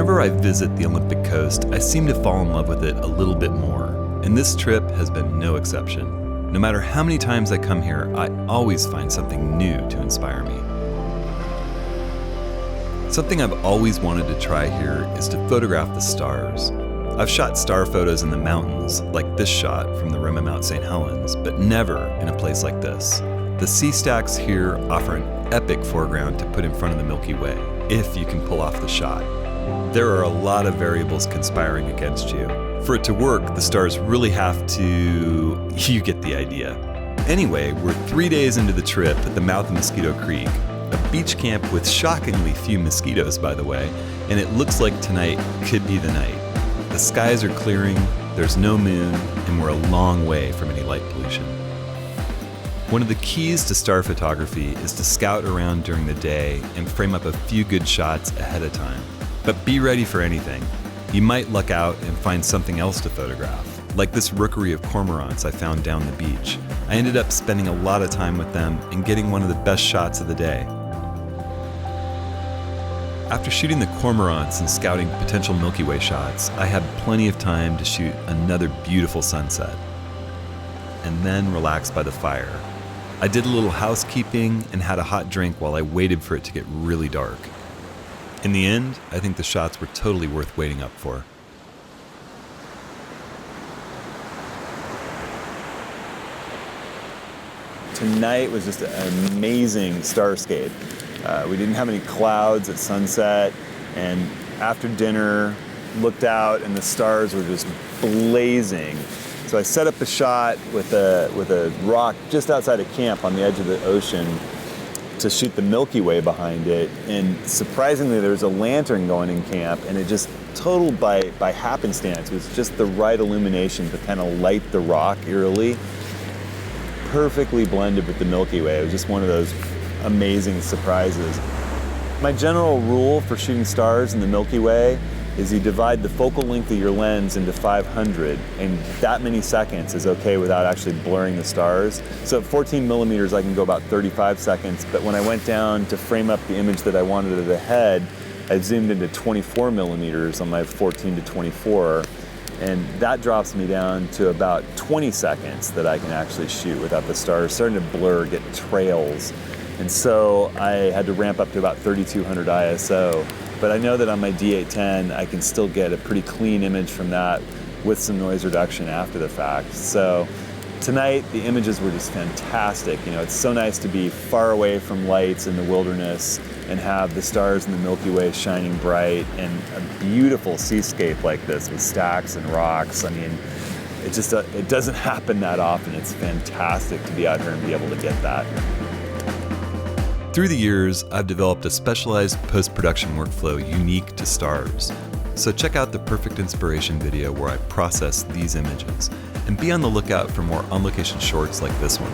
Whenever I visit the Olympic coast, I seem to fall in love with it a little bit more, and this trip has been no exception. No matter how many times I come here, I always find something new to inspire me. Something I've always wanted to try here is to photograph the stars. I've shot star photos in the mountains, like this shot from the rim of Mount St. Helens, but never in a place like this. The sea stacks here offer an epic foreground to put in front of the Milky Way, if you can pull off the shot. There are a lot of variables conspiring against you. For it to work, the stars really have to... you get the idea. Anyway, we're 3 days into the trip at the mouth of Mosquito Creek, a beach camp with shockingly few mosquitoes, by the way, and it looks like tonight could be the night. The skies are clearing, there's no moon, and we're a long way from any light pollution. One of the keys to star photography is to scout around during the day and frame up a few good shots ahead of time. But be ready for anything. You might luck out and find something else to photograph, like this rookery of cormorants I found down the beach. I ended up spending a lot of time with them and getting one of the best shots of the day. After shooting the cormorants and scouting potential Milky Way shots, I had plenty of time to shoot another beautiful sunset, and then relax by the fire. I did a little housekeeping and had a hot drink while I waited for it to get really dark. In the end, I think the shots were totally worth waiting up for. Tonight was just an amazing starscape. We didn't have any clouds at sunset, and after dinner, looked out and the stars were just blazing. So I set up a shot with a rock just outside of camp on the edge of the ocean to shoot the Milky Way behind it, and surprisingly there was a lantern going in camp, and it just total by happenstance. It was just the right illumination to kind of light the rock eerily. Perfectly blended with the Milky Way. It was just one of those amazing surprises. My general rule for shooting stars in the Milky Way is you divide the focal length of your lens into 500, and that many seconds is okay without actually blurring the stars. So at 14 millimeters, I can go about 35 seconds, but when I went down to frame up the image that I wanted at the head, I zoomed into 24 millimeters on my 14 to 24, and that drops me down to about 20 seconds that I can actually shoot without the stars starting to blur, get trails. And so I had to ramp up to about 3200 ISO. But I know that on my D810, I can still get a pretty clean image from that with some noise reduction after the fact. So tonight, the images were just fantastic. You know, it's so nice to be far away from lights in the wilderness and have the stars in the Milky Way shining bright, and a beautiful seascape like this with stacks and rocks. I mean, it doesn't happen that often. It's fantastic to be out here and be able to get that. Through the years, I've developed a specialized post-production workflow unique to stars. So check out the Perfect Inspiration video where I process these images, and be on the lookout for more on-location shorts like this one.